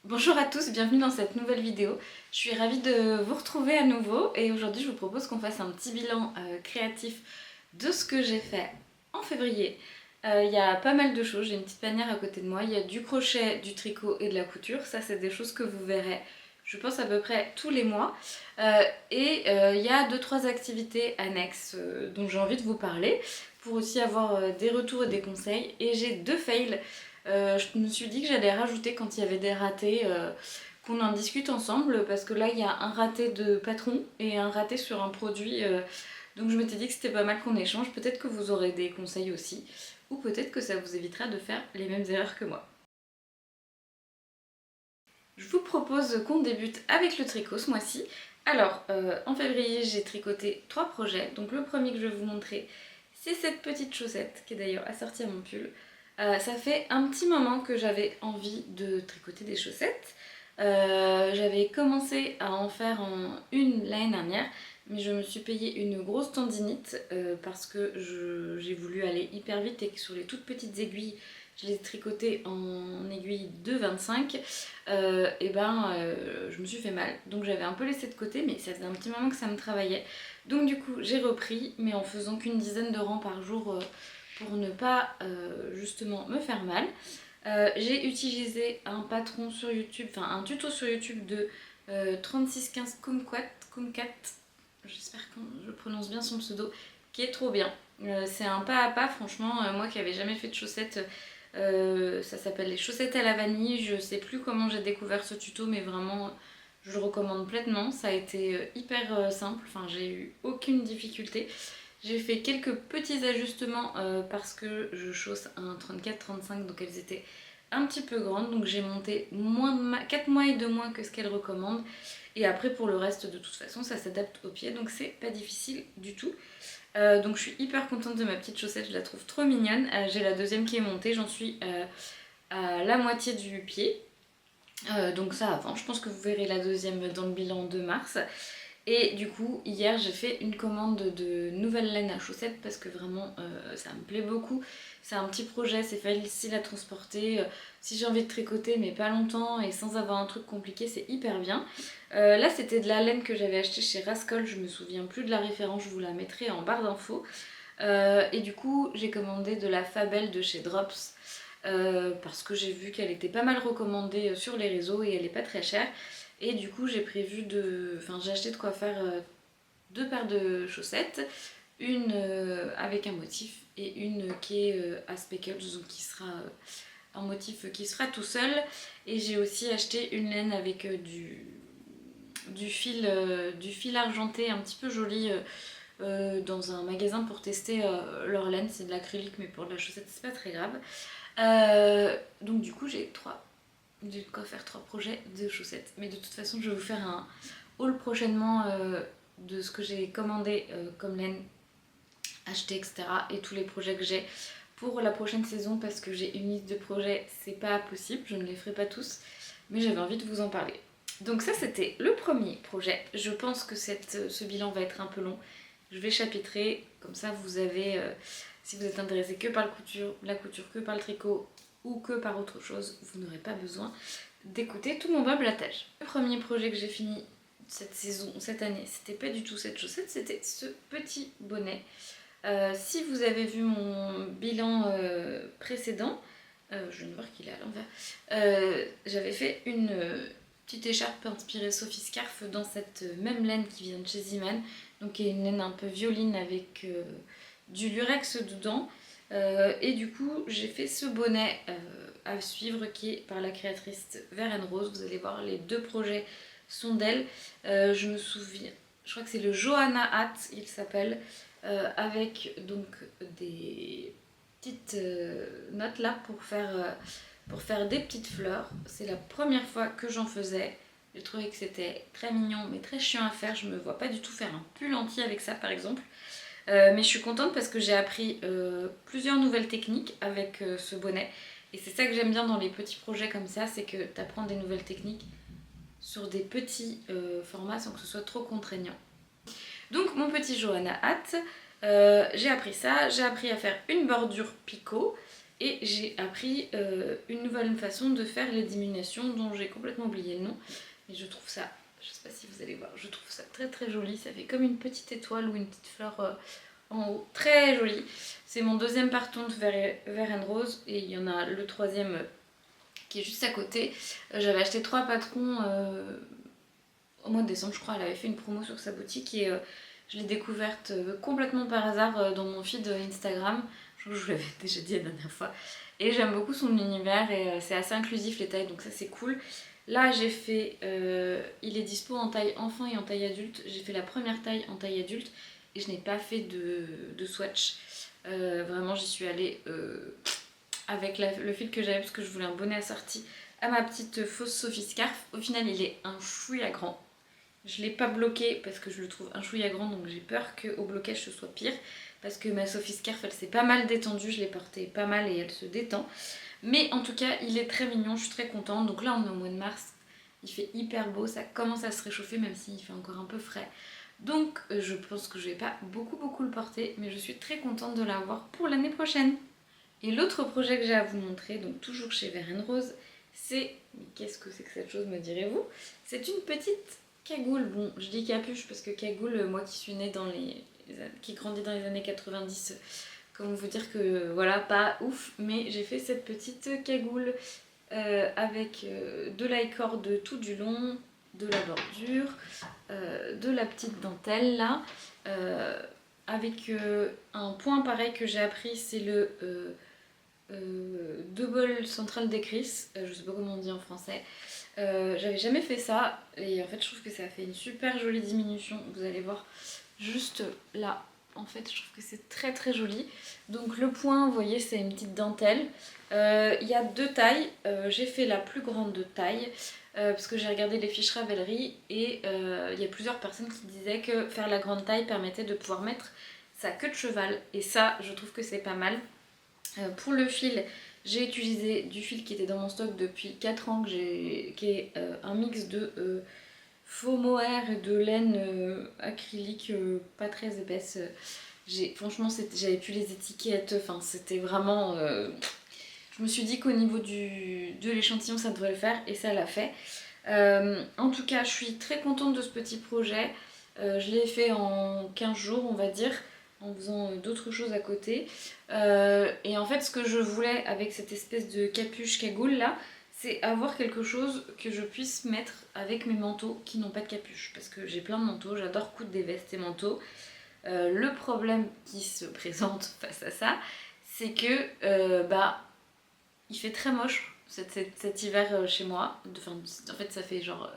Bonjour à tous, bienvenue dans cette nouvelle vidéo. Je suis ravie de vous retrouver à nouveau et aujourd'hui je vous propose qu'on fasse un petit bilan créatif de ce que j'ai fait en février. Il y a pas mal de choses, j'ai une petite panière à côté de moi, il y a du crochet, du tricot et de la couture. Ça c'est des choses que vous verrez, je pense, à peu près tous les mois. Il y a 2-3 activités annexes dont j'ai envie de vous parler pour aussi avoir des retours et des conseils. Et j'ai 2 fails. Je me suis dit que j'allais rajouter quand il y avait des ratés, qu'on en discute ensemble, parce que là il y a un raté de patron et un raté sur un produit, donc je m'étais dit que c'était pas mal qu'on échange. Peut-être que vous aurez des conseils aussi, ou peut-être que ça vous évitera de faire les mêmes erreurs que moi. Je vous propose qu'on débute avec le tricot ce mois-ci. Alors, en février, j'ai tricoté 3 projets. Donc le premier que je vais vous montrer, c'est cette petite chaussette, qui est d'ailleurs assortie à mon pull. Ça fait un petit moment que j'avais envie de tricoter des chaussettes. J'avais commencé à en faire une l'année dernière, mais je me suis payé une grosse tendinite parce que j'ai voulu aller hyper vite et que sur les toutes petites aiguilles, je les ai tricotées en aiguille de 25. Je me suis fait mal. Donc j'avais un peu laissé de côté, mais ça faisait un petit moment que ça me travaillait. Donc du coup, j'ai repris, mais en faisant qu'une dizaine de rangs par jour pour ne pas justement me faire mal. J'ai utilisé un patron sur YouTube, enfin un tuto sur YouTube de 3615 Kumquat, j'espère que je prononce bien son pseudo, qui est trop bien. C'est un pas à pas, franchement, moi qui n'avais jamais fait de chaussettes, ça s'appelle les chaussettes à la vanille. Je sais plus comment j'ai découvert ce tuto, mais vraiment je le recommande pleinement. Ça a été hyper simple, enfin j'ai eu aucune difficulté. J'ai fait quelques petits ajustements parce que je chausse un 34-35, donc elles étaient un petit peu grandes, donc j'ai monté 4 mois de moins que ce qu'elle recommande. Et après pour le reste, de toute façon, ça s'adapte au pied, donc c'est pas difficile du tout. Donc je suis hyper contente de ma petite chaussette, je la trouve trop mignonne. J'ai la deuxième qui est montée, j'en suis à la moitié du pied. Donc ça avance, je pense que vous verrez la deuxième dans le bilan de mars. Et du coup, hier, j'ai fait une commande de nouvelles laines à chaussettes parce que vraiment, ça me plaît beaucoup. C'est un petit projet, c'est facile à transporter. Si j'ai envie de tricoter, mais pas longtemps et sans avoir un truc compliqué, c'est hyper bien. Là, c'était de la laine que j'avais achetée chez Rascol. Je me souviens plus de la référence, je vous la mettrai en barre d'infos. Et du coup, j'ai commandé de la Fabelle de chez Drops. Parce que j'ai vu qu'elle était pas mal recommandée sur les réseaux et elle est pas très chère. Et du coup j'ai prévu de... Enfin j'ai acheté de quoi faire 2 paires de chaussettes, une avec un motif et une qui est à speckles, donc qui sera un motif qui se fera tout seul. Et j'ai aussi acheté une laine avec du fil argenté un petit peu joli dans un magasin pour tester leur laine. C'est de l'acrylique, mais pour de la chaussette c'est pas très grave. Donc du coup j'ai de quoi faire 3 projets de chaussettes. Mais de toute façon je vais vous faire un haul prochainement de ce que j'ai commandé comme laine, acheté, etc. Et tous les projets que j'ai pour la prochaine saison, parce que j'ai une liste de projets, c'est pas possible, je ne les ferai pas tous, mais j'avais envie de vous en parler. Donc ça c'était le premier projet. Je pense que ce bilan va être un peu long. Je vais chapitrer, comme ça vous avez, si vous êtes intéressé que par la couture, que par le tricot ou que par autre chose, vous n'aurez pas besoin d'écouter tout mon bablage. Le premier projet que j'ai fini cette saison, cette année, c'était pas du tout cette chaussette, c'était ce petit bonnet. Si vous avez vu mon bilan précédent, je viens de voir qu'il est à l'envers, j'avais fait une petite écharpe inspirée Sophie Scarf dans cette même laine qui vient de chez Ziman, donc qui est une laine un peu violine avec du lurex dedans. Et du coup j'ai fait ce bonnet à suivre qui est par la créatrice Veren Rose. Vous allez voir, les 2 projets sont d'elle. Je me souviens, je crois que c'est le Johanna Hat, il s'appelle, avec donc des petites notes là pour faire des petites fleurs. C'est la première fois que j'en faisais. J'ai trouvé que c'était très mignon mais très chiant à faire. Je me vois pas du tout faire un pull entier avec ça par exemple. Mais je suis contente parce que j'ai appris plusieurs nouvelles techniques avec ce bonnet. Et c'est ça que j'aime bien dans les petits projets comme ça, c'est que tu apprends des nouvelles techniques sur des petits formats sans que ce soit trop contraignant. Donc mon petit Johanna Hat, j'ai appris ça, j'ai appris à faire une bordure picot, Et j'ai appris une nouvelle façon de faire les diminutions dont j'ai complètement oublié le nom. Mais je trouve ça, je sais pas si vous allez voir, je trouve ça très très joli. Ça fait comme une petite étoile ou une petite fleur en haut, très joli. C'est mon deuxième parton de Vert and Rose et il y en a le troisième qui est juste à côté. J'avais acheté 3 patrons au mois de décembre, je crois. Elle avait fait une promo sur sa boutique et je l'ai découverte complètement par hasard dans mon feed Instagram. Je crois que je vous l'avais déjà dit la dernière fois. Et j'aime beaucoup son univers et c'est assez inclusif les tailles, donc ça c'est cool. Là j'ai fait, il est dispo en taille enfant et en taille adulte. J'ai fait la première taille en taille adulte et je n'ai pas fait de swatch. Vraiment j'y suis allée avec le fil que j'avais parce que je voulais un bonnet assorti à ma petite fausse Sophie Scarf. Au final il est un chouïa grand. Je ne l'ai pas bloqué parce que je le trouve un chouïa grand, donc j'ai peur qu'au blocage ce soit pire. Parce que ma Sophie Scarf elle s'est pas mal détendue, je l'ai portée pas mal et elle se détend. Mais en tout cas il est très mignon, je suis très contente. Donc là on est au mois de mars, il fait hyper beau, ça commence à se réchauffer même s'il fait encore un peu frais. Donc je pense que je vais pas beaucoup le porter, mais je suis très contente de l'avoir pour l'année prochaine. Et l'autre projet que j'ai à vous montrer, donc toujours chez Vert and Rose, c'est... Mais qu'est-ce que c'est que cette chose, me direz-vous? C'est une petite cagoule. Bon, je dis capuche parce que cagoule, moi qui suis née qui grandit dans les années 90, comment vous dire que voilà, pas ouf, mais j'ai fait cette petite cagoule avec de l'aïcord tout du long, de la bordure, de la petite dentelle là, avec un point pareil que j'ai appris, c'est le double central decrease, je sais pas comment on dit en français. J'avais jamais fait ça et en fait je trouve que ça fait une super jolie diminution, vous allez voir juste là, en fait je trouve que c'est très très joli. Donc le point, vous voyez, c'est une petite dentelle. Il y a 2 tailles, j'ai fait la plus grande taille parce que j'ai regardé les fiches Ravelry et il y a plusieurs personnes qui disaient que faire la grande taille permettait de pouvoir mettre sa queue de cheval et ça je trouve que c'est pas mal. Pour le fil, j'ai utilisé du fil qui était dans mon stock depuis 4 ans, qui est un mix de faux mohair et de laine acrylique pas très épaisse. Franchement, j'avais plus les étiquettes, enfin c'était vraiment... je me suis dit qu'au niveau de l'échantillon ça devrait le faire et ça l'a fait. En tout cas, je suis très contente de ce petit projet. Je l'ai fait en 15 jours, on va dire, en faisant d'autres choses à côté. Et en fait, ce que je voulais avec cette espèce de capuche cagoule là, c'est avoir quelque chose que je puisse mettre avec mes manteaux qui n'ont pas de capuche. Parce que j'ai plein de manteaux, j'adore coudre des vestes et manteaux. Le problème qui se présente face à ça, c'est que il fait très moche cet hiver chez moi. Enfin, en fait, ça fait genre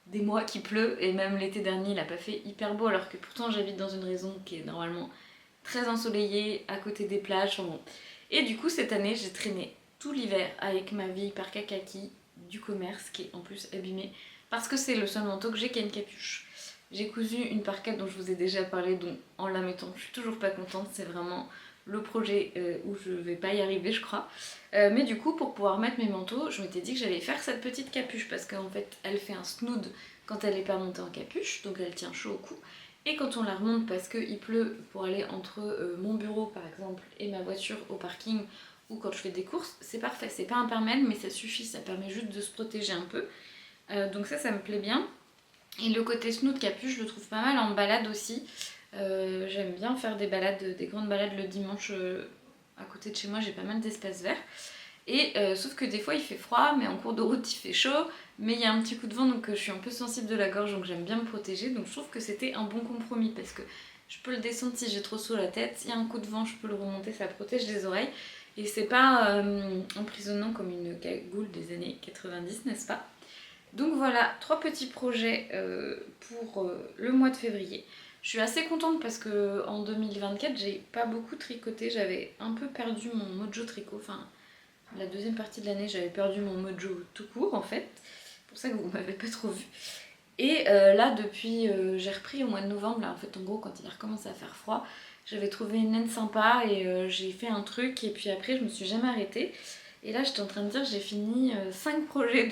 des mois qu'il pleut et même l'été dernier, il a pas fait hyper beau alors que pourtant j'habite dans une région qui est normalement très ensoleillée, à côté des plages. Enfin bon. Et du coup, cette année, j'ai traîné tout l'hiver avec ma vieille parka kaki du commerce qui est en plus abîmée parce que c'est le seul manteau que j'ai qui a une capuche. J'ai cousu une parka dont je vous ai déjà parlé, dont en la mettant, je suis toujours pas contente. C'est vraiment le projet où je vais pas y arriver, je crois. Mais du coup, pour pouvoir mettre mes manteaux, je m'étais dit que j'allais faire cette petite capuche parce qu'en fait, elle fait un snood quand elle n'est pas montée en capuche, donc elle tient chaud au cou. Et quand on la remonte parce qu'il pleut pour aller entre mon bureau par exemple et ma voiture au parking ou quand je fais des courses, c'est parfait. C'est pas imperméable mais ça suffit, ça permet juste de se protéger un peu. Donc ça me plaît bien. Et le côté snood capuche, je le trouve pas mal en balade aussi. J'aime bien faire des grandes balades le dimanche à côté de chez moi, j'ai pas mal d'espace vert. Et sauf que des fois il fait froid, mais en cours de route il fait chaud, mais il y a un petit coup de vent donc je suis un peu sensible de la gorge donc j'aime bien me protéger. Donc je trouve que c'était un bon compromis parce que je peux le descendre si j'ai trop chaud la tête, il y a un coup de vent je peux le remonter, ça protège les oreilles. Et c'est pas emprisonnant comme une cagoule des années 90, n'est-ce pas? Donc voilà, 3 petits projets pour le mois de février. Je suis assez contente parce que en 2024 j'ai pas beaucoup tricoté, j'avais un peu perdu mon mojo tricot, enfin la deuxième partie de l'année j'avais perdu mon mojo tout court en fait, c'est pour ça que vous m'avez pas trop vu. Et là depuis j'ai repris au mois de novembre, là en fait en gros quand il a recommencé à faire froid, j'avais trouvé une laine sympa et j'ai fait un truc et puis après je me suis jamais arrêtée. Et là j'étais en train de dire j'ai fini 5 projets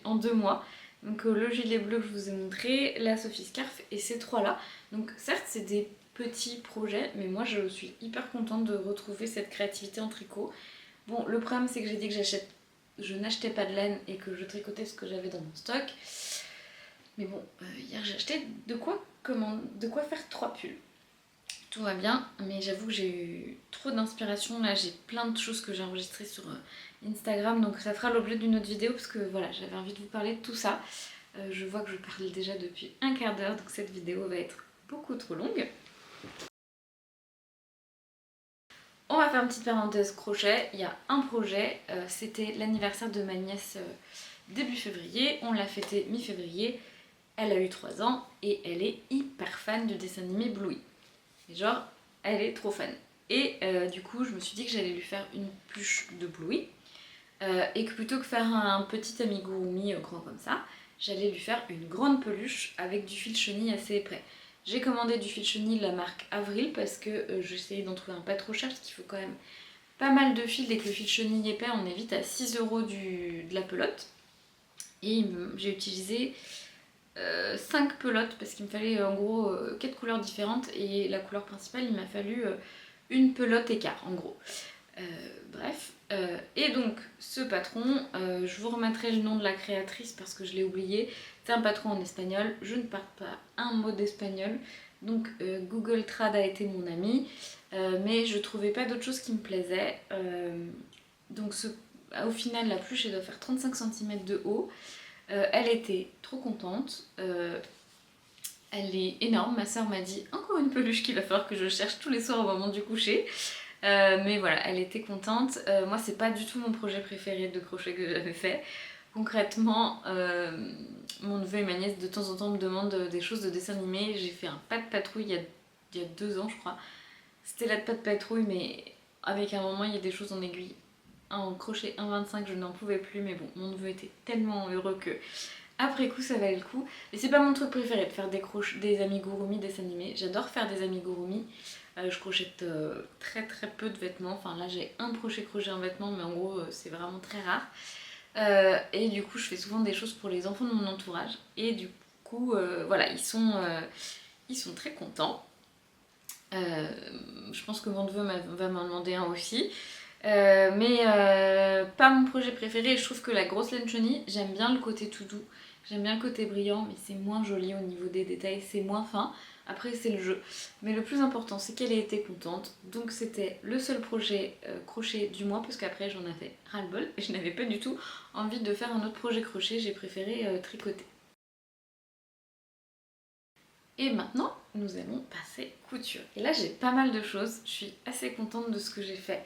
en 2 mois. Donc le gilet bleu que je vous ai montré, la Sophie Scarf et ces 3 là. Donc certes c'est des petit projet, mais moi je suis hyper contente de retrouver cette créativité en tricot. Bon, le problème c'est que j'ai dit que je n'achetais pas de laine et que je tricotais ce que j'avais dans mon stock. Mais bon, hier j'ai acheté de quoi faire 3 pulls. Tout va bien, mais j'avoue que j'ai eu trop d'inspiration. Là, j'ai plein de choses que j'ai enregistrées sur Instagram, donc ça fera l'objet d'une autre vidéo parce que voilà, j'avais envie de vous parler de tout ça. Je vois que je parle déjà depuis un quart d'heure, donc cette vidéo va être beaucoup trop longue. On va faire une petite parenthèse crochet. Il y a un projet, c'était l'anniversaire de ma nièce début février. On l'a fêté mi-février. Elle a eu 3 ans et elle est hyper fan du dessin animé Bluey. Et genre, elle est trop fan. Et du coup, je me suis dit que j'allais lui faire une pluche de Bluey. Et que plutôt que faire un petit amigurumi grand comme ça, j'allais lui faire une grande peluche avec du fil chenille assez épais. J'ai commandé du fil chenille de la marque Avril parce que j'essayais d'en trouver un pas trop cher parce qu'il faut quand même pas mal de fil. Dès que le fil chenille épais, on est vite à 6 € de la pelote. Et j'ai utilisé 5 pelotes parce qu'il me fallait en gros 4 couleurs différentes et la couleur principale il m'a fallu une pelote écart en gros. Bref, et donc ce patron, je vous remettrai le nom de la créatrice parce que je l'ai oublié, c'est un patron en espagnol, je ne parle pas un mot d'espagnol, donc Google Trad a été mon ami, mais je trouvais pas d'autre chose qui me plaisait, donc au final la pluche elle doit faire 35 cm de haut. Elle était trop contente, elle est énorme, ma soeur m'a dit encore une peluche qu'il va falloir que je cherche tous les soirs au moment du coucher. Mais voilà, elle était contente. Moi c'est pas du tout mon projet préféré de crochet que j'avais fait. Concrètement, mon neveu et ma nièce de temps en temps me demandent des choses de dessin animé. J'ai fait un pas de patrouille il y a 2 ans je crois. C'était la pas de patrouille mais avec un moment il y a des choses en aiguille. En crochet 1,25 je n'en pouvais plus, mais bon, mon neveu était tellement heureux que après coup ça valait le coup. Et c'est pas mon truc préféré de faire des amigurumi dessin animé. J'adore faire des amigurumi. Je crochette très peu de vêtements. Enfin là j'ai un crochet en vêtements, mais en gros c'est vraiment très rare. Et du coup je fais souvent des choses pour les enfants de mon entourage. Et du coup voilà, ils sont très contents. Je pense que mon neveu va m'en demander un aussi. Mais pas mon projet préféré. Je trouve que la grosse laine chenille, j'aime bien le côté tout doux, j'aime bien le côté brillant, mais c'est moins joli au niveau des détails, c'est moins fin. Après c'est le jeu, mais le plus important c'est qu'elle ait été contente. Donc c'était le seul projet crochet du mois, parce qu'après j'en avais ras-le-bol et je n'avais pas du tout envie de faire un autre projet crochet, j'ai préféré tricoter. Et maintenant nous allons passer couture. Et là j'ai pas mal de choses, je suis assez contente de ce que j'ai fait.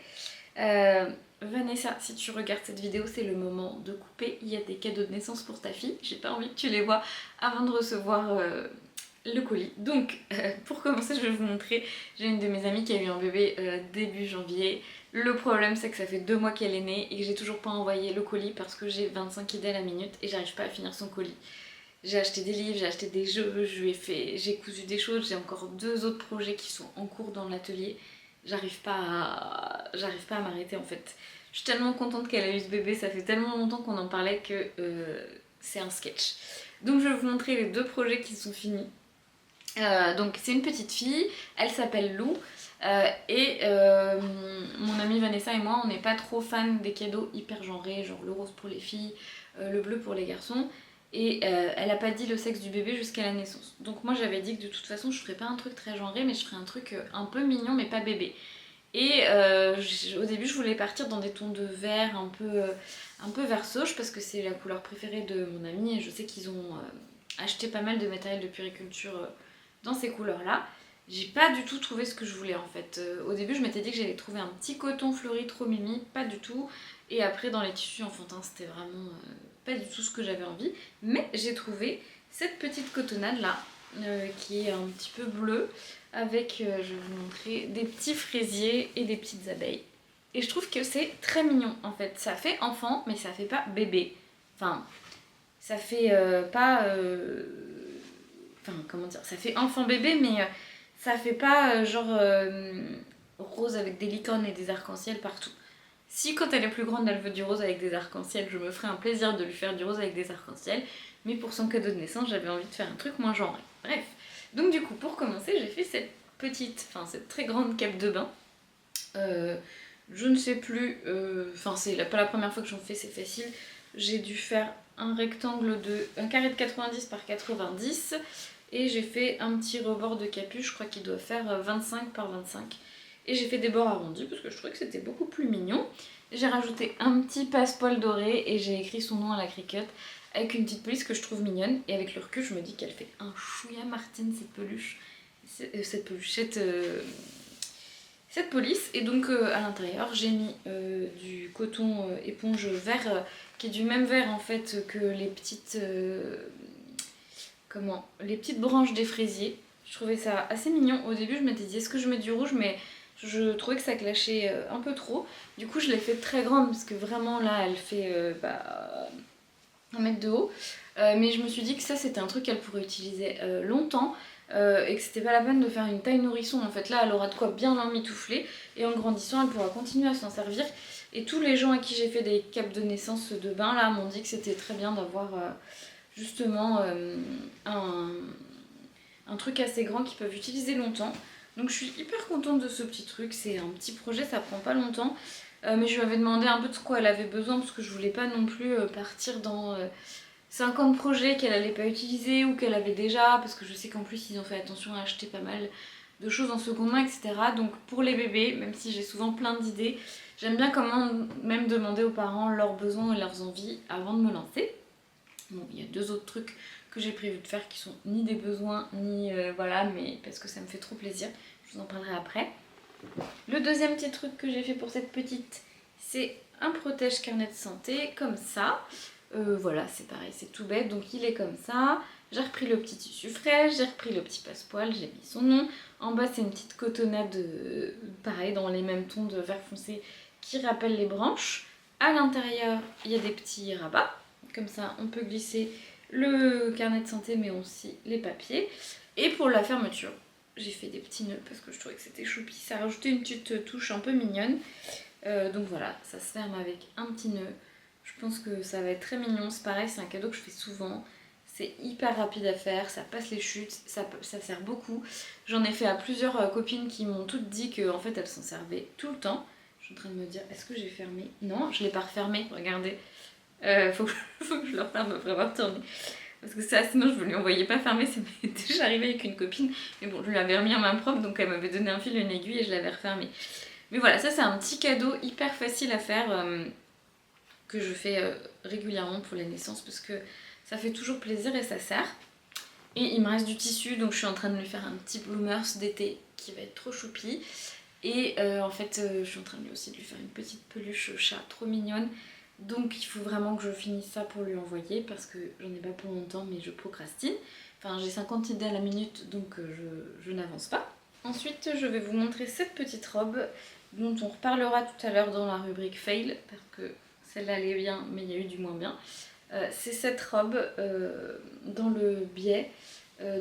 Vanessa, si tu regardes cette vidéo, c'est le moment de couper. Il y a des cadeaux de naissance pour ta fille. J'ai pas envie que tu les vois avant de recevoir le colis. Donc, pour commencer, je vais vous montrer. J'ai une de mes amies qui a eu un bébé début janvier. Le problème, c'est que ça fait 2 mois qu'elle est née et que j'ai toujours pas envoyé le colis parce que j'ai 25 idées à la minute et j'arrive pas à finir son colis. J'ai acheté des livres, j'ai acheté des jeux, j'ai cousu des choses, j'ai encore 2 autres projets qui sont en cours dans l'atelier. J'arrive pas à m'arrêter en fait. Je suis tellement contente qu'elle a eu ce bébé, ça fait tellement longtemps qu'on en parlait que c'est un sketch. Donc je vais vous montrer les 2 projets qui sont finis. Donc c'est une petite fille, elle s'appelle Lou, et mon amie Vanessa et moi on n'est pas trop fans des cadeaux hyper genrés, genre le rose pour les filles, le bleu pour les garçons. Et elle a pas dit le sexe du bébé jusqu'à la naissance. Donc moi j'avais dit que de toute façon je ferais pas un truc très genré, mais je ferais un truc un peu mignon mais pas bébé. Et au début je voulais partir dans des tons de vert un peu vert sauge parce que c'est la couleur préférée de mon amie et je sais qu'ils ont acheté pas mal de matériel de puériculture dans ces couleurs là. J'ai pas du tout trouvé ce que je voulais en fait. Au début je m'étais dit que j'allais trouver un petit coton fleuri trop mimi, pas du tout. Et après dans les tissus enfantins c'était vraiment pas du tout ce que j'avais envie. Mais j'ai trouvé cette petite cotonnade là qui est un petit peu bleue avec, je vais vous montrer, des petits fraisiers et des petites abeilles. Et je trouve que c'est très mignon en fait. Ça fait enfant mais ça fait pas bébé. Enfin ça fait pas... Enfin comment dire, ça fait enfant bébé mais... ça fait pas genre rose avec des licornes et des arcs-en-ciel partout. Si quand elle est plus grande elle veut du rose avec des arcs-en-ciel, je me ferai un plaisir de lui faire du rose avec des arcs-en-ciel. Mais pour son cadeau de naissance j'avais envie de faire un truc moins genré. Bref, donc du coup pour commencer j'ai fait cette petite, enfin cette très grande cape de bain. Je ne sais plus, enfin c'est pas la première fois que j'en fais, c'est facile. J'ai dû faire un carré de 90 par 90 et j'ai fait un petit rebord de capuche, je crois qu'il doit faire 25 par 25. Et j'ai fait des bords arrondis parce que je trouvais que c'était beaucoup plus mignon. J'ai rajouté un petit passepoil doré et j'ai écrit son nom à la Cricut avec une petite police que je trouve mignonne. Et avec le recul, je me dis qu'elle fait un chouïa Martine cette peluche. Cette police. Et donc à l'intérieur, j'ai mis du coton éponge vert qui est du même vert en fait que les petites les petites branches des fraisiers. Je trouvais ça assez mignon. Au début, je m'étais dit est-ce que je mets du rouge, mais je trouvais que ça clashait un peu trop. Du coup, je l'ai fait très grande parce que vraiment là, elle fait 1 mètre de haut. Mais je me suis dit que ça, c'était un truc qu'elle pourrait utiliser longtemps. Et que c'était pas la peine de faire une taille nourrisson. En fait, là, elle aura de quoi bien l'emmitoufler. Et en grandissant, elle pourra continuer à s'en servir. Et tous les gens à qui j'ai fait des capes de naissance de bain, là, m'ont dit que c'était très bien d'avoir justement un truc assez grand qu'ils peuvent utiliser longtemps. Donc je suis hyper contente de ce petit truc, c'est un petit projet, ça prend pas longtemps. Mais je lui avais demandé un peu de quoi elle avait besoin parce que je voulais pas non plus partir dans 50 projets qu'elle allait pas utiliser ou qu'elle avait déjà, parce que je sais qu'en plus ils ont fait attention à acheter pas mal de choses en seconde main, etc. Donc pour les bébés, même si j'ai souvent plein d'idées, j'aime bien même demander aux parents leurs besoins et leurs envies avant de me lancer. Bon, il y a 2 autres trucs que j'ai prévu de faire qui sont ni des besoins ni voilà, mais parce que ça me fait trop plaisir. Je vous en parlerai après. Le deuxième petit truc que j'ai fait pour cette petite, c'est un protège carnet de santé comme ça. Voilà, c'est pareil, c'est tout bête, donc il est comme ça. J'ai repris le petit tissu frais, j'ai repris le petit passepoil, j'ai mis son nom. En bas, c'est une petite cotonnade, pareil, dans les mêmes tons de vert foncé qui rappellent les branches. À l'intérieur, il y a des petits rabats. Comme ça, on peut glisser le carnet de santé, mais aussi les papiers. Et pour la fermeture, j'ai fait des petits nœuds parce que je trouvais que c'était choupi. Ça a rajouté une petite touche un peu mignonne. Donc voilà, ça se ferme avec un petit nœud. Je pense que ça va être très mignon. C'est pareil, c'est un cadeau que je fais souvent. C'est hyper rapide à faire, ça passe les chutes, ça sert beaucoup. J'en ai fait à plusieurs copines qui m'ont toutes dit qu'en fait elles s'en servaient tout le temps. Je suis en train de me dire, est-ce que j'ai fermé? Non, je l'ai pas refermé, regardez. Faut que je le referme après avoir tourné. Parce que ça, sinon je ne lui envoyais pas fermer, ça m'est déjà arrivé avec une copine. Mais bon, je lui avais remis en main propre, donc elle m'avait donné un fil, une aiguille et je l'avais refermé. Mais voilà, ça c'est un petit cadeau hyper facile à faire que je fais régulièrement pour les naissances parce que ça fait toujours plaisir et ça sert. Et il me reste du tissu, donc je suis en train de lui faire un petit bloomers d'été qui va être trop choupi. Et en fait, je suis en train aussi de lui faire une petite peluche chat trop mignonne. Donc il faut vraiment que je finisse ça pour lui envoyer parce que j'en ai pas pour longtemps mais je procrastine. Enfin j'ai 50 idées à la minute donc je n'avance pas. Ensuite je vais vous montrer cette petite robe dont on reparlera tout à l'heure dans la rubrique fail parce que celle-là elle est bien mais il y a eu du moins bien. C'est cette robe dans le biais,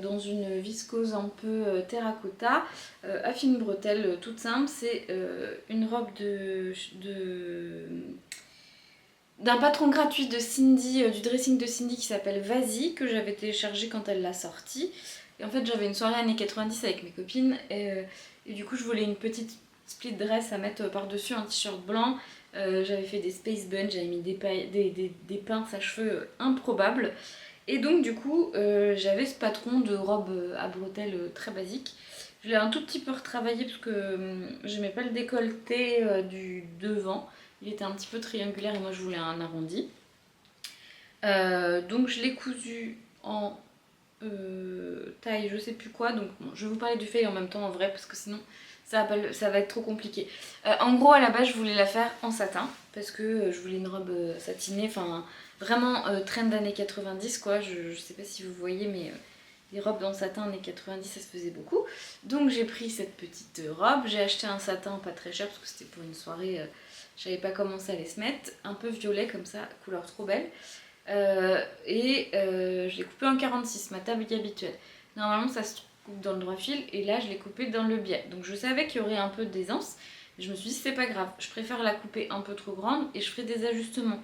dans une viscose un peu terracotta, à fine bretelle toute simple. C'est une robe d'un patron gratuit de Cindy, du dressing de Cindy qui s'appelle Vas-y, que j'avais téléchargé quand elle l'a sorti. Et en fait j'avais une soirée années 90 avec mes copines et du coup je voulais une petite split dress à mettre par-dessus un t-shirt blanc. J'avais fait des space buns, j'avais mis des pinces à cheveux improbables. Et donc du coup j'avais ce patron de robe à bretelles très basique. Je l'ai un tout petit peu retravaillé parce que j'aimais pas le décolleté du devant. Il était un petit peu triangulaire et moi je voulais un arrondi. Donc je l'ai cousu en taille je sais plus quoi. Donc bon, je vais vous parler du fait en même temps en vrai parce que sinon ça va être trop compliqué. En gros à la base je voulais la faire en satin parce que je voulais une robe satinée, enfin vraiment trend d'années 90 quoi. Je sais pas si vous voyez mais les robes en satin années 90 ça se faisait beaucoup. Donc j'ai pris cette petite robe, j'ai acheté un satin pas très cher parce que c'était pour une soirée, je savais pas comment ça allait se mettre, un peu violet comme ça, couleur trop belle. Je l'ai coupé en 46, ma taille habituelle. Normalement ça se coupe dans le droit fil et là je l'ai coupé dans le biais. Donc je savais qu'il y aurait un peu d'aisance. Je me suis dit c'est pas grave, je préfère la couper un peu trop grande et je ferai des ajustements.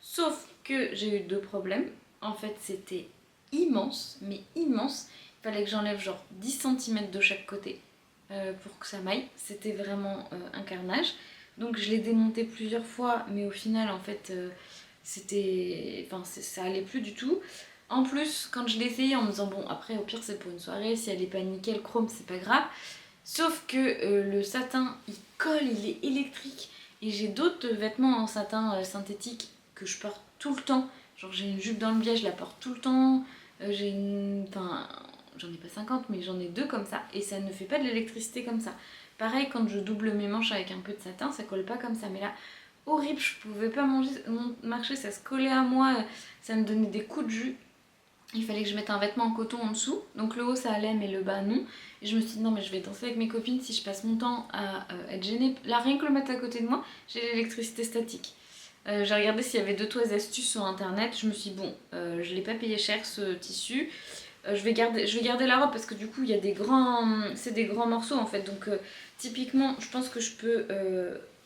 Sauf que j'ai eu 2 problèmes. En fait c'était immense, mais immense. Il fallait que j'enlève genre 10 cm de chaque côté. pour que ça m'aille. C'était vraiment un carnage. Donc je l'ai démonté plusieurs fois, mais au final en fait ça allait plus du tout. En plus, quand je l'ai essayé en me disant bon après au pire c'est pour une soirée, si elle est pas nickel chrome c'est pas grave. Sauf que le satin il colle, il est électrique. Et j'ai d'autres vêtements en satin synthétique que je porte tout le temps. Genre j'ai une jupe dans le biais, je la porte tout le temps. J'ai une... Enfin, j'en ai pas 50 mais j'en ai 2 comme ça. Et ça ne fait pas de l'électricité comme ça. Pareil, quand je double mes manches avec un peu de satin, ça colle pas comme ça. Mais là, horrible, je pouvais pas marcher, ça se collait à moi, ça me donnait des coups de jus. Il fallait que je mette un vêtement en coton en dessous. Donc le haut ça allait, mais le bas non. Et je me suis dit non, mais je vais danser avec mes copines si je passe mon temps à être gênée. Là, rien que le mettre à côté de moi, j'ai l'électricité statique. J'ai regardé s'il y avait 2-3 astuces sur internet. Je me suis dit bon, je l'ai pas payé cher ce tissu. Je vais garder la robe parce que du coup il y a c'est des grands morceaux en fait. Donc typiquement je pense que je peux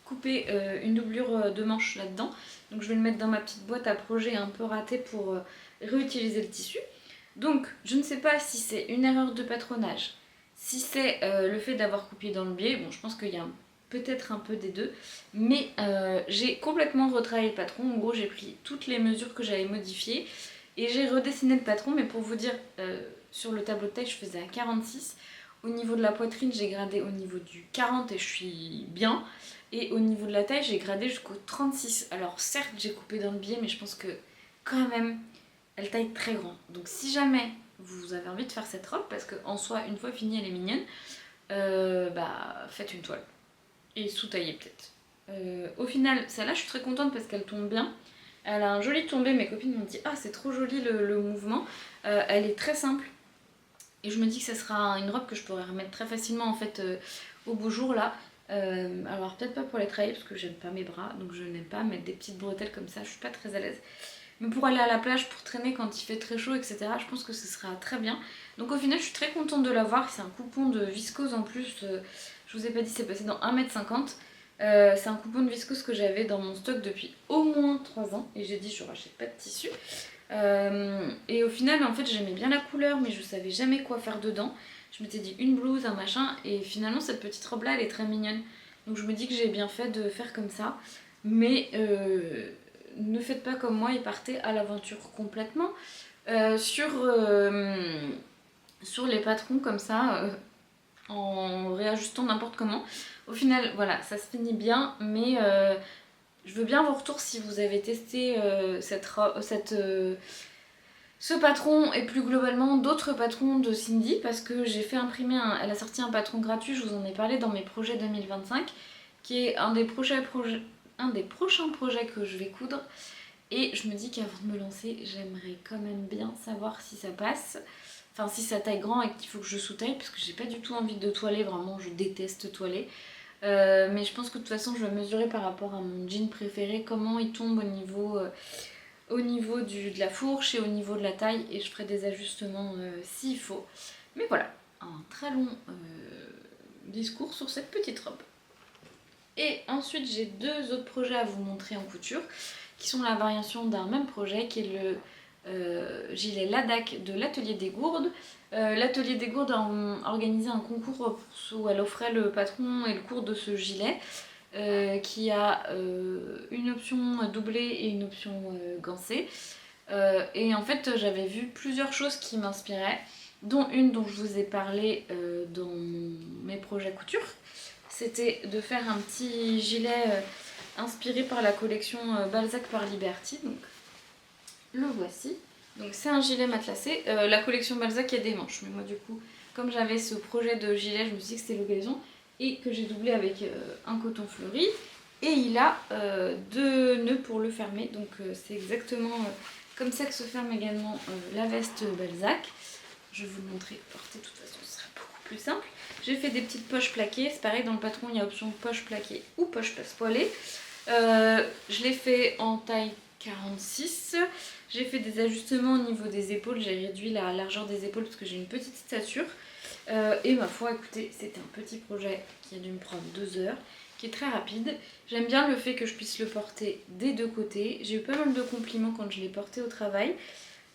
couper une doublure de manche là-dedans. Donc je vais le mettre dans ma petite boîte à projets un peu ratée pour réutiliser le tissu. Donc je ne sais pas si c'est une erreur de patronage, si c'est le fait d'avoir coupé dans le biais. Bon, je pense qu'il y a peut-être un peu des deux, mais j'ai complètement retravaillé le patron. En gros j'ai pris toutes les mesures que j'avais modifiées et j'ai redessiné le patron, mais pour vous dire, sur le tableau de taille je faisais à 46. Au niveau de la poitrine j'ai gradé au niveau du 40 et je suis bien. Et au niveau de la taille j'ai gradé jusqu'au 36. Alors certes j'ai coupé dans le biais, mais je pense que quand même elle taille très grand. Donc si jamais vous avez envie de faire cette robe, parce qu'en soi une fois finie elle est mignonne, faites une toile. Et sous-taillez peut-être. Au final celle-là je suis très contente parce qu'elle tombe bien. Elle a un joli tombé, mes copines m'ont dit ah c'est trop joli le mouvement. Elle est très simple. Et je me dis que ça sera une robe que je pourrais remettre très facilement en fait au beau jour là. Alors peut-être pas pour les travailler parce que j'aime pas mes bras, donc je n'aime pas mettre des petites bretelles comme ça, je suis pas très à l'aise. Mais pour aller à la plage, pour traîner quand il fait très chaud, etc., je pense que ce sera très bien. Donc au final je suis très contente de l'avoir, c'est un coupon de viscose en plus, je vous ai pas dit c'est passé dans 1,50 m. C'est un coupon de viscose que j'avais dans mon stock depuis au moins 3 ans et j'ai dit je rachète pas de tissu. Et au final en fait j'aimais bien la couleur mais je savais jamais quoi faire dedans. Je m'étais dit une blouse, un machin, et finalement cette petite robe là elle est très mignonne. Donc je me dis que j'ai bien fait de faire comme ça. Mais ne faites pas comme moi et partez à l'aventure complètement. Sur les patrons comme ça, en réajustant n'importe comment. Au final voilà ça se finit bien, mais je veux bien vos retours si vous avez testé ce patron et plus globalement d'autres patrons de Cindy, parce que j'ai fait imprimer, elle a sorti un patron gratuit, je vous en ai parlé dans mes projets 2025, qui est un des prochains projets que je vais coudre. Et je me dis qu'avant de me lancer, j'aimerais quand même bien savoir si ça passe. Enfin, si ça taille grand et qu'il faut que je sous-taille, parce que j'ai pas du tout envie de toiler, vraiment, je déteste toiler. Mais je pense que de toute façon, je vais mesurer par rapport à mon jean préféré comment il tombe au niveau de la fourche et au niveau de la taille, et je ferai des ajustements s'il faut. Mais voilà, un très long discours sur cette petite robe. Et ensuite j'ai 2 autres projets à vous montrer en couture, qui sont la variation d'un même projet, qui est le gilet Ladac de l'Atelier des Gourdes. L'Atelier des Gourdes a organisé un concours où elle offrait le patron et le cours de ce gilet, qui a une option doublée et une option gancée. Et en fait j'avais vu plusieurs choses qui m'inspiraient, dont une dont je vous ai parlé dans mes projets couture. C'était de faire un petit gilet inspiré par la collection Balzac par Liberty. Donc le voici. Donc c'est un gilet matelassé. La collection Balzac, il y a des manches, mais moi du coup comme j'avais ce projet de gilet, je me suis dit que c'était l'occasion, et que j'ai doublé avec un coton fleuri. Et il a 2 nœuds pour le fermer, donc c'est exactement comme ça que se ferme également la veste Balzac. Je vais vous le montrer porter, de toute façon ce sera beaucoup plus simple. J'ai fait des petites poches plaquées, c'est pareil dans le patron il y a option poche plaquée ou poche passepoilée. Je l'ai fait en taille 46. J'ai fait des ajustements au niveau des épaules, j'ai réduit la largeur des épaules parce que j'ai une petite stature. Et ma foi, écoutez, c'était un petit projet qui a dû me prendre 2 heures, qui est très rapide. J'aime bien le fait que je puisse le porter des 2 côtés. J'ai eu pas mal de compliments quand je l'ai porté au travail.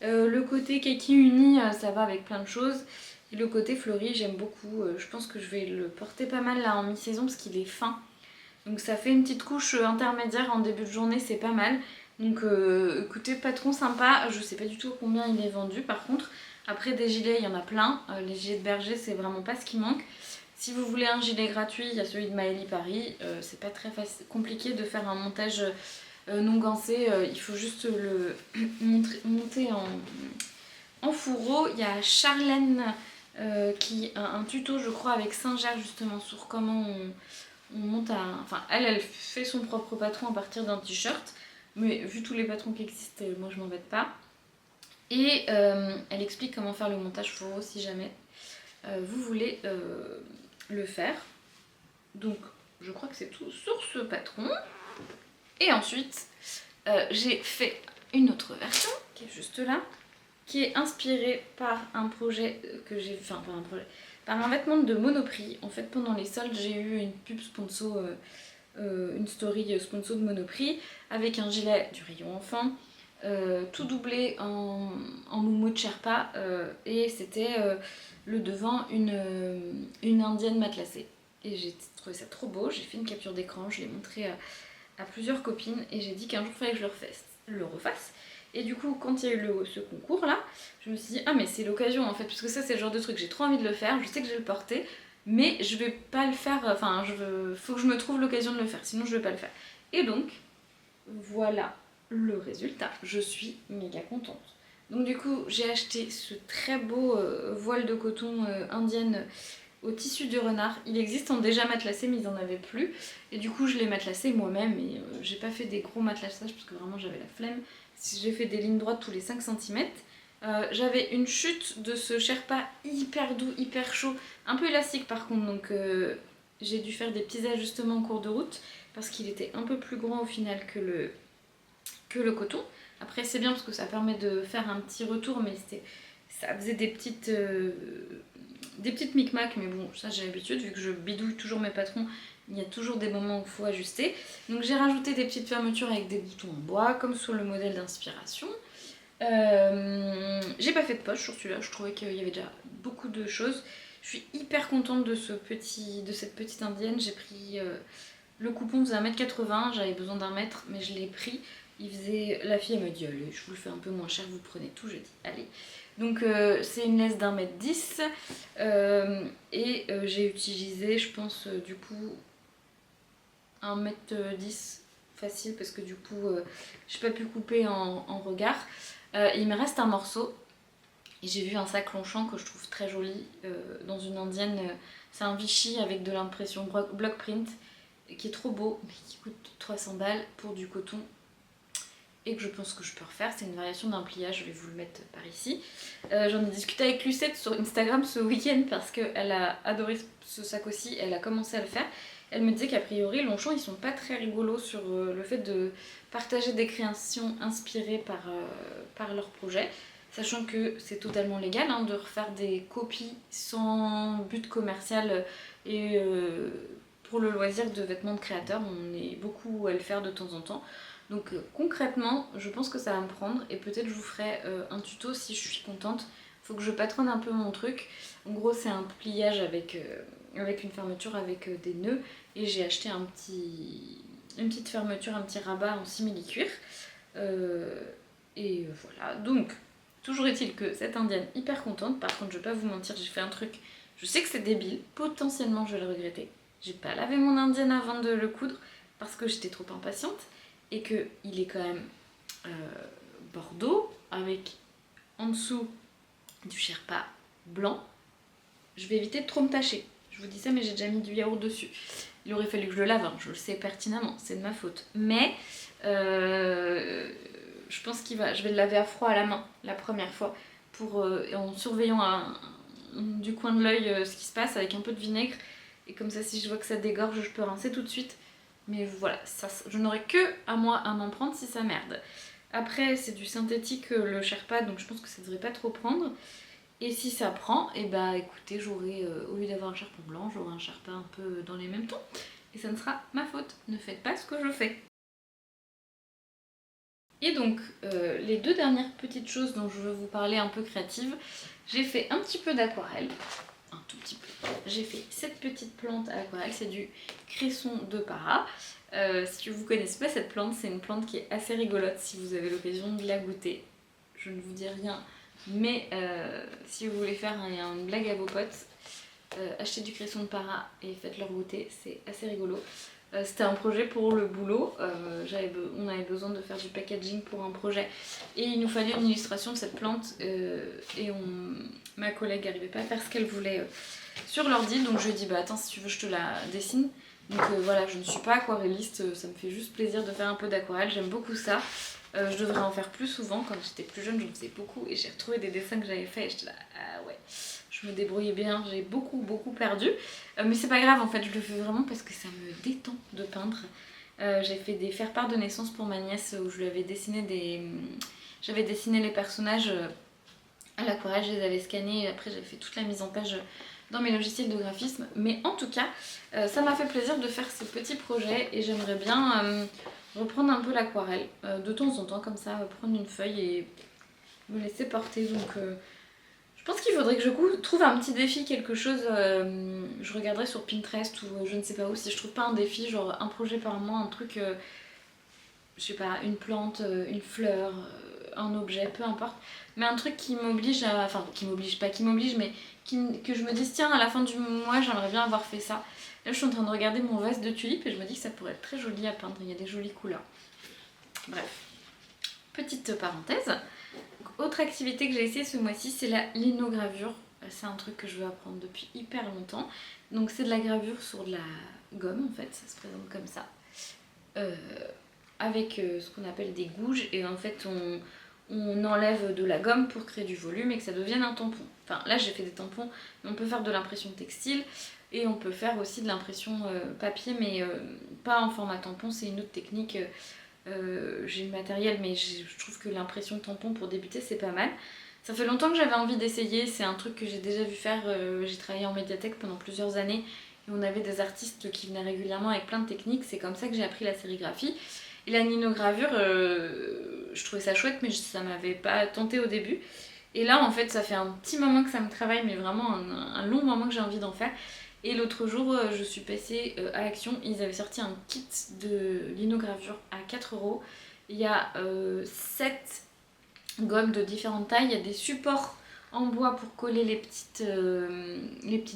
Le côté kaki uni, ça va avec plein de choses. Et le côté fleuri, j'aime beaucoup. Je pense que je vais le porter pas mal là en mi-saison parce qu'il est fin. Donc ça fait une petite couche intermédiaire en début de journée, c'est pas mal. Donc écoutez, patron sympa, je sais pas du tout combien il est vendu par contre. Après des gilets, il y en a plein. Les gilets de berger, c'est vraiment pas ce qui manque. Si vous voulez un gilet gratuit, il y a celui de Maëlie Paris. C'est pas très compliqué de faire un montage non gancé. Il faut juste le monter en fourreau. Il y a Charlène qui a un tuto, je crois, avec Singer justement sur comment on monte à... Enfin, elle fait son propre patron à partir d'un t-shirt. Mais vu tous les patrons qui existent, moi je m'embête pas. Et elle explique comment faire le montage fourreau si jamais vous voulez le faire. Donc je crois que c'est tout sur ce patron. Et ensuite j'ai fait une autre version qui est juste là, qui est inspirée par un projet que j'ai... Enfin par un projet... Par un vêtement de Monoprix. En fait pendant les soldes j'ai eu une pub sponsor, une story sponsor de Monoprix avec un gilet du rayon enfant. Tout doublé en moumoute Sherpa et c'était le devant une indienne matelassée. Et j'ai trouvé ça trop beau, j'ai fait une capture d'écran, je l'ai montré à plusieurs copines et j'ai dit qu'un jour il fallait que je le refasse. Et du coup, quand il y a eu ce concours là, je me suis dit ah mais c'est l'occasion en fait, parce que ça c'est le genre de truc, j'ai trop envie de le faire, je sais que je vais le porter, mais je vais pas le faire, enfin faut que je me trouve l'occasion de le faire, sinon je vais pas le faire. Et donc, voilà le résultat, je suis méga contente. Donc du coup j'ai acheté ce très beau voile de coton indienne au tissu du renard. Il existe en déjà matelassé mais ils en avaient plus. Et du coup je l'ai matelassé moi-même et j'ai pas fait des gros matelassages parce que vraiment j'avais la flemme. J'ai fait des lignes droites tous les 5 cm. J'avais une chute de ce Sherpa hyper doux, hyper chaud, un peu élastique par contre, donc j'ai dû faire des petits ajustements en cours de route parce qu'il était un peu plus grand au final que le coton. Après c'est bien parce que ça permet de faire un petit retour, mais ça faisait des petites micmacs, mais bon ça j'ai l'habitude vu que je bidouille toujours mes patrons, il y a toujours des moments où il faut ajuster. Donc j'ai rajouté des petites fermetures avec des boutons en bois comme sur le modèle d'inspiration. J'ai pas fait de poche sur celui-là, je trouvais qu'il y avait déjà beaucoup de choses. Je suis hyper contente de cette petite indienne. J'ai pris le coupon faisait 1,80 m, j'avais besoin d'1 mètre, mais je l'ai pris. La fille elle me dit allez, je vous le fais un peu moins cher, vous prenez tout, je dis allez. Donc c'est une laisse d'1,10 m et j'ai utilisé je pense du coup 1,10 m facile parce que du coup j'ai pas pu couper en regard. Il me reste un morceau et j'ai vu un sac Longchamp que je trouve très joli dans une indienne. C'est un Vichy avec de l'impression block print qui est trop beau mais qui coûte 300 balles pour du coton et que je pense que je peux refaire. C'est une variation d'un pliage, je vais vous le mettre par ici. J'en ai discuté avec Lucette sur Instagram ce week-end parce qu'elle a adoré ce sac aussi, elle a commencé à le faire. Elle me disait qu'a priori Longchamp ils sont pas très rigolos sur le fait de partager des créations inspirées par leur projet, sachant que c'est totalement légal hein, de refaire des copies sans but commercial et pour le loisir de vêtements de créateurs, on est beaucoup à le faire de temps en temps. Donc concrètement, je pense que ça va me prendre et peut-être je vous ferai un tuto si je suis contente. Faut que je patronne un peu mon truc. En gros, c'est un pliage avec une fermeture avec des nœuds et j'ai acheté une petite fermeture, un petit rabat en simili-cuir. Et voilà, donc toujours est-il que cette indienne hyper contente. Par contre, je vais pas vous mentir, j'ai fait un truc, je sais que c'est débile, potentiellement je vais le regretter. J'ai pas lavé mon indienne avant de le coudre parce que j'étais trop impatiente et qu'il est quand même bordeaux avec en dessous du Sherpa blanc. Je vais éviter de trop me tâcher. Je vous dis ça, mais j'ai déjà mis du yaourt dessus. Il aurait fallu que je le lave, hein, je le sais pertinemment, c'est de ma faute. Mais je pense je vais le laver à froid à la main la première fois en surveillant du coin de l'œil ce qui se passe avec un peu de vinaigre. Et comme ça, si je vois que ça dégorge, je peux rincer tout de suite. Mais voilà, je n'aurai que à moi à m'en prendre si ça merde. Après, c'est du synthétique le Sherpa, donc je pense que ça devrait pas trop prendre. Et si ça prend, et bah écoutez, j'aurai, au lieu d'avoir un Sherpa blanc, j'aurai un Sherpa un peu dans les mêmes tons. Et ça ne sera ma faute, ne faites pas ce que je fais. Et donc les deux dernières petites choses dont je veux vous parler un peu créatives, j'ai fait un petit peu d'aquarelle, un tout petit peu. J'ai fait cette petite plante à l'aquarelle, c'est du cresson de para. Si vous ne connaissez pas cette plante, c'est une plante qui est assez rigolote si vous avez l'occasion de la goûter. Je ne vous dis rien, mais si vous voulez faire une blague à vos potes, achetez du cresson de para et faites-leur goûter, c'est assez rigolo. C'était un projet pour le boulot, on avait besoin de faire du packaging pour un projet et il nous fallait une illustration de cette plante et ma collègue n'arrivait pas à faire ce qu'elle voulait sur l'ordi, donc je lui ai dit bah attends, si tu veux je te la dessine. Donc voilà, je ne suis pas aquarelliste, ça me fait juste plaisir de faire un peu d'aquarelle, j'aime beaucoup ça. Je devrais en faire plus souvent, quand j'étais plus jeune j'en faisais beaucoup et j'ai retrouvé des dessins que j'avais fait et j'étais là, ah ouais, je me débrouillais bien, j'ai beaucoup perdu. Mais c'est pas grave en fait, je le fais vraiment parce que ça me détend de peindre. J'ai fait des faire-part de naissance pour ma nièce où je lui avais dessiné j'avais dessiné les personnages à l'aquarelle, je les avais scannés et après j'avais fait toute la mise en page dans mes logiciels de graphisme. Mais en tout cas, ça m'a fait plaisir de faire ce petit projet et j'aimerais bien reprendre un peu l'aquarelle de temps en temps comme ça, prendre une feuille et me laisser porter. Donc je pense qu'il faudrait que je trouve un petit défi, quelque chose, je regarderai sur Pinterest ou je ne sais pas où, si je trouve pas un défi, genre un projet par mois, un truc, je sais pas, une plante, une fleur, un objet, peu importe, mais un truc qui m'oblige à, enfin qui m'oblige, pas qui m'oblige, mais que je me dise tiens à la fin du mois j'aimerais bien avoir fait ça. Là je suis en train de regarder mon vase de tulipes et je me dis que ça pourrait être très joli à peindre, il y a des jolies couleurs. Bref, petite parenthèse. Autre activité que j'ai essayé ce mois-ci, c'est la linogravure. C'est un truc que je veux apprendre depuis hyper longtemps. Donc c'est de la gravure sur de la gomme en fait, ça se présente comme ça. Avec ce qu'on appelle des gouges et en fait on enlève de la gomme pour créer du volume et que ça devienne un tampon. Enfin là j'ai fait des tampons, mais on peut faire de l'impression textile et on peut faire aussi de l'impression papier, mais pas en format tampon, c'est une autre technique. J'ai le matériel, mais je trouve que l'impression tampon pour débuter c'est pas mal. Ça fait longtemps que j'avais envie d'essayer, c'est un truc que j'ai déjà vu faire, j'ai travaillé en médiathèque pendant plusieurs années et on avait des artistes qui venaient régulièrement avec plein de techniques, c'est comme ça que j'ai appris la sérigraphie. Et la ninogravure, je trouvais ça chouette mais ça m'avait pas tenté au début. Et là en fait ça fait un petit moment que ça me travaille, mais vraiment un long moment que j'ai envie d'en faire. Et l'autre jour, je suis passée à Action, ils avaient sorti un kit de linogravure à 4 €. Il y a 7 gommes de différentes tailles, il y a des supports en bois pour coller les petites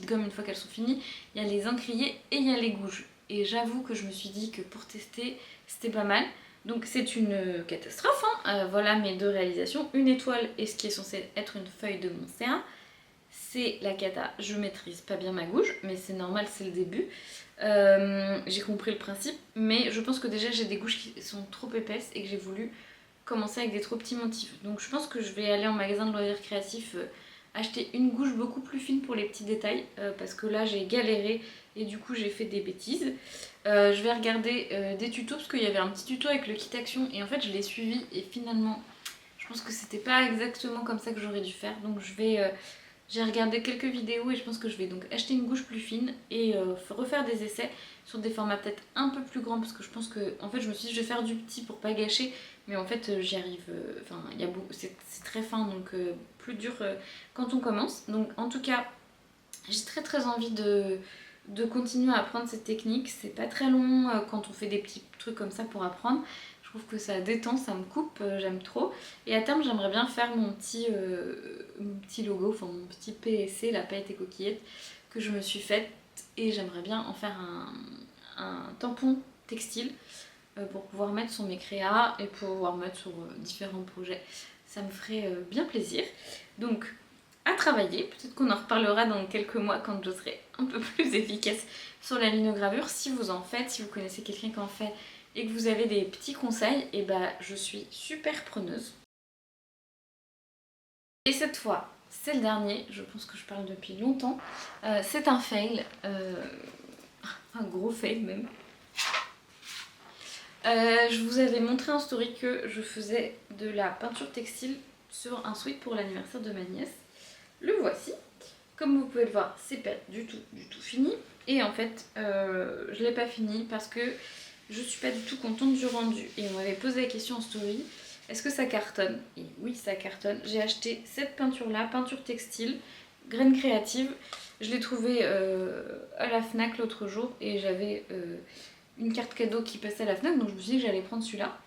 gommes une fois qu'elles sont finies, il y a les encriers et il y a les gouges. Et j'avoue que je me suis dit que pour tester, c'était pas mal. Donc c'est une catastrophe, hein. Voilà mes deux réalisations, une étoile et ce qui est censé être une feuille de mon CA. C'est la cata, je maîtrise pas bien ma gouge, mais c'est normal, c'est le début. J'ai compris le principe, mais je pense que déjà j'ai des gouges qui sont trop épaisses et que j'ai voulu commencer avec des trop petits motifs. Donc je pense que je vais aller en magasin de loisirs créatifs acheter une gouge beaucoup plus fine pour les petits détails, parce que là j'ai galéré et du coup j'ai fait des bêtises. Je vais regarder des tutos, parce qu'il y avait un petit tuto avec le kit action et en fait je l'ai suivi et finalement je pense que c'était pas exactement comme ça que j'aurais dû faire. Donc j'ai regardé quelques vidéos et je pense que je vais donc acheter une gouge plus fine et refaire des essais sur des formats peut-être un peu plus grands, parce que je pense que en fait je me suis dit je vais faire du petit pour pas gâcher, mais en fait j'y arrive, enfin c'est très fin donc plus dur quand on commence. Donc en tout cas j'ai très envie de continuer à apprendre cette technique, c'est pas très long quand on fait des petits trucs comme ça pour apprendre. Je trouve que ça détend, ça me coupe, j'aime trop. Et à terme, j'aimerais bien faire mon petit logo, enfin mon petit PSC, la paillette et coquillette, que je me suis faite. Et j'aimerais bien en faire un tampon textile pour pouvoir mettre sur mes créas et pouvoir mettre sur différents projets. Ça me ferait bien plaisir. Donc, à travailler. Peut-être qu'on en reparlera dans quelques mois quand je serai un peu plus efficace sur la linogravure. Si vous en faites, si vous connaissez quelqu'un qui en fait, et que vous avez des petits conseils, et bah je suis super preneuse. Et cette fois, c'est le dernier, je pense que je parle depuis longtemps, c'est un fail, un gros fail même. Je vous avais montré en story que je faisais de la peinture textile sur un sweat pour l'anniversaire de ma nièce. Le voici. Comme vous pouvez le voir, c'est pas du tout fini. Et en fait, je l'ai pas fini parce que je suis pas du tout contente du rendu. Et on m'avait posé la question en story, Est-ce que ça cartonne? Et oui, ça cartonne. J'ai acheté cette peinture-là, peinture textile, graines créatives. Je l'ai trouvée à la Fnac l'autre jour et j'avais une carte cadeau qui passait à la Fnac, donc je me suis dit que j'allais prendre celui-là.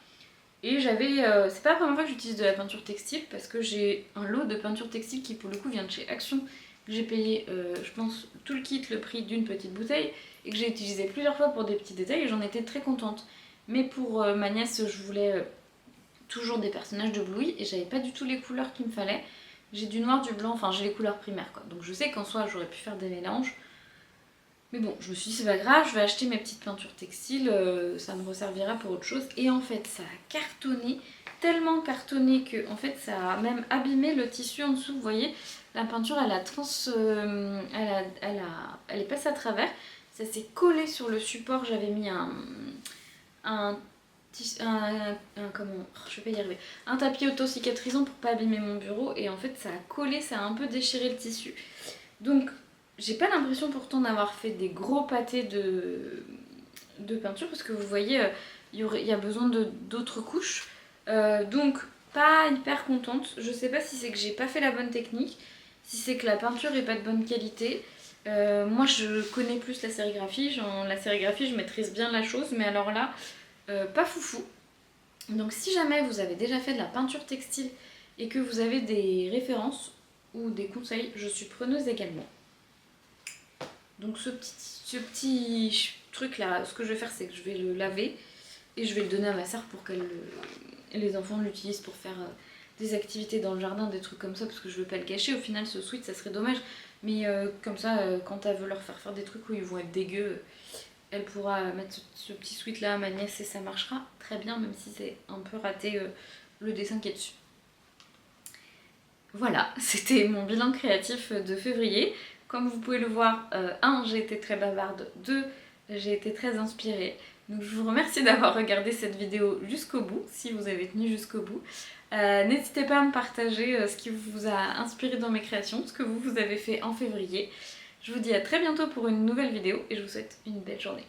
Et j'avais, c'est pas la première fois que j'utilise de la peinture textile parce que j'ai un lot de peinture textile qui pour le coup vient de chez Action. J'ai payé, je pense, tout le kit, le prix d'une petite bouteille et que j'ai utilisé plusieurs fois pour des petits détails et j'en étais très contente. Mais pour ma nièce, je voulais toujours des personnages de Bluey et j'avais pas du tout les couleurs qu'il me fallait. J'ai du noir, du blanc, enfin j'ai les couleurs primaires quoi. Donc je sais qu'en soi j'aurais pu faire des mélanges. Mais bon, je me suis dit c'est pas grave, je vais acheter mes petites peintures textiles, ça me resservira pour autre chose. Et en fait ça a cartonné, tellement cartonné que en fait ça a même abîmé le tissu en dessous. Vous voyez, la peinture elle est passée à travers. Ça s'est collé sur le support, j'avais mis je vais pas y arriver, un tapis auto-cicatrisant pour pas abîmer mon bureau et en fait ça a collé, ça a un peu déchiré le tissu. Donc j'ai pas l'impression pourtant d'avoir fait des gros pâtés de peinture parce que vous voyez il y a besoin d'autres couches. Donc pas hyper contente. Je sais pas si c'est que j'ai pas fait la bonne technique, si c'est que la peinture est pas de bonne qualité. Moi je connais plus la sérigraphie, je maîtrise bien la chose, mais alors là pas foufou. Donc si jamais vous avez déjà fait de la peinture textile et que vous avez des références ou des conseils, je suis preneuse également. Donc ce petit truc là, ce que je vais faire c'est que je vais le laver et je vais le donner à ma soeur pour que les enfants l'utilisent pour faire des activités dans le jardin, des trucs comme ça, parce que je veux pas le gâcher. Au final ce sweat ça serait dommage, mais comme ça quand elle veut leur faire des trucs où ils vont être dégueux, elle pourra mettre ce petit sweat là à ma nièce et ça marchera très bien, même si c'est un peu raté le dessin qui est dessus. Voilà, c'était mon bilan créatif de février. Comme vous pouvez le voir, 1, j'ai été très bavarde, 2, j'ai été très inspirée. Donc je vous remercie d'avoir regardé cette vidéo jusqu'au bout, si vous avez tenu jusqu'au bout. N'hésitez pas à me partager ce qui vous a inspiré dans mes créations, ce que vous avez fait en février. Je vous dis à très bientôt pour une nouvelle vidéo et je vous souhaite une belle journée.